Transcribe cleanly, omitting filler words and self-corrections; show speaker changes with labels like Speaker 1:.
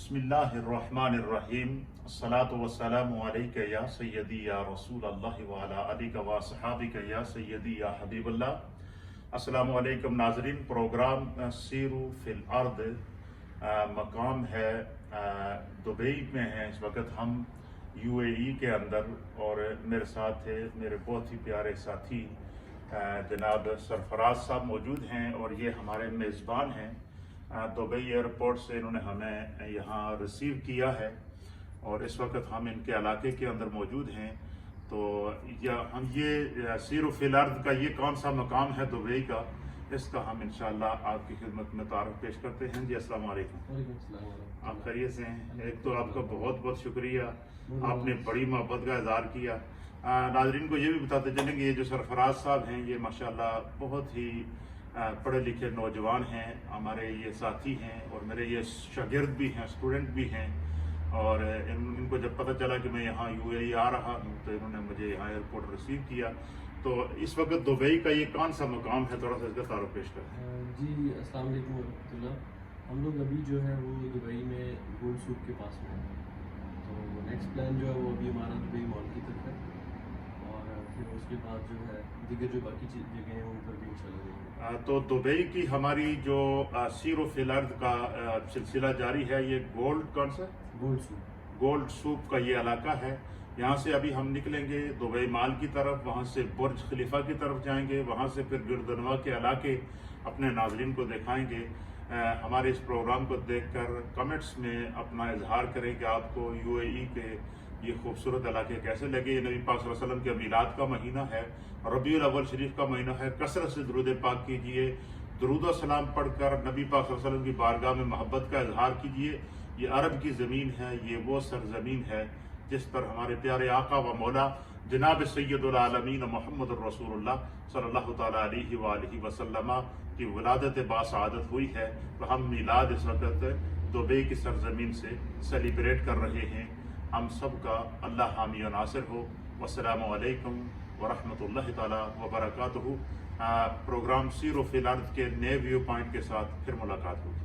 Speaker 1: बिस्मिल्लाहिर्रहमानिर्रहीम अस्सलातु वस्सलामु अलैका या सय्यदी या रसूल अल्लाह व अला आलिका व असहाबिका या सय्यदी या हबीबल्लाह। अस्सलामु अलैकुम नाज़रीन। प्रोग्राम सीरू फिल अर्द मकाम है दुबई में है। इस वक्त हम यूएई के अंदर और मेरे साथ है मेरे बहुत ही प्यारे साथी जनाब सरफराज साहब मौजूद हैं और ये हमारे मेज़बान हैं। दुबई एयरपोर्ट से इन्होंने हमें यहाँ रिसीव किया है और इस वक्त हम इनके इलाके के अंदर मौजूद हैं। तो हम ये सीरो फिल अर्द का ये कौन सा मकाम है दुबई का, इसका हम इंशाअल्लाह आपकी खिदमत में तारुफ पेश करते हैं। जी अस्सलाम वालेकुम। आप खैरियत से हैं? एक तो आपका बहुत बहुत शुक्रिया, आपने बड़ी मोहब्बत का इज़हार किया। नाज़रीन को ये भी बताते चलेंगे ये जो सरफराज साहब हैं ये माशाअल्लाह बहुत ही पढ़े लिखे नौजवान हैं, हमारे ये साथी हैं और मेरे ये शागिर्द भी हैं, स्टूडेंट भी हैं। और इनको जब पता चला कि मैं यहाँ यूएई आ रहा हूँ तो इन्होंने मुझे यहाँ एयरपोर्ट रिसीव किया। तो इस वक्त दुबई का ये कौन सा मकाम है, थोड़ा सा इसका तारुफ पेश करें।
Speaker 2: जी अस्सलाम वालेकुम वरहमतुल्लाह। हम लोग अभी जो है वो दुबई में गोल्ड सूक के पास में हैं। तो नेक्स्ट प्लान जो है वो अभी हमारा दुबई मॉल की तरफ है और फिर उसके बाद जो है दीगर जो बाकी जगह हैं उन पर भी इंशाल्लाह।
Speaker 1: तो दुबई की हमारी जो सीरो फिल अर्द का सिलसिला जारी है। ये कौन सा गोल्ड सूप का ये इलाका है। यहाँ से अभी हम निकलेंगे दुबई माल की तरफ, वहाँ से बुर्ज खलीफा की तरफ जाएंगे, वहाँ से फिर गिरदनवा के इलाके अपने नाज़रीन को दिखाएंगे। हमारे इस प्रोग्राम को देखकर कमेंट्स में अपना इजहार करें कि आपको यूएई के ये खूबसूरत इलाके कैसे लगे। ये नबी पाक सल्लल्लाहु अलैहि वसल्लम के मीलाद का महीना है, रबीउल अव्वल शरीफ का महीना है। कसरत से दुरूद पाक कीजिए, दुरूद व सलाम पढ़कर नबी पाक सल्लल्लाहु अलैहि वसल्लम की बारगाह में मोहब्बत का इजहार कीजिए। ये अरब की ज़मीन है, ये वो सरजमीन है जिस पर हमारे प्यारे आका व मौला जनाब सैयदुल आलमीन मोहम्मद रसूलुल्लाह सल्लल्लाहु तआला अलैहि व आलिहि वसल्लम की विलादत बासआदत हुई है। तो हम मीलाद इस वक्त दुबई की सरजमीन से सेलिब्रेट कर रहे हैं। हम सब का अल्लाह हामी व नासिर हो। वस्सलामु अलैकुम वरहमतुल्लाहि ताला व बरकातुहू। प्रोग्राम सीरो फिल अर्द के नए व्यू पॉइंट के साथ फिर मुलाकात होगी।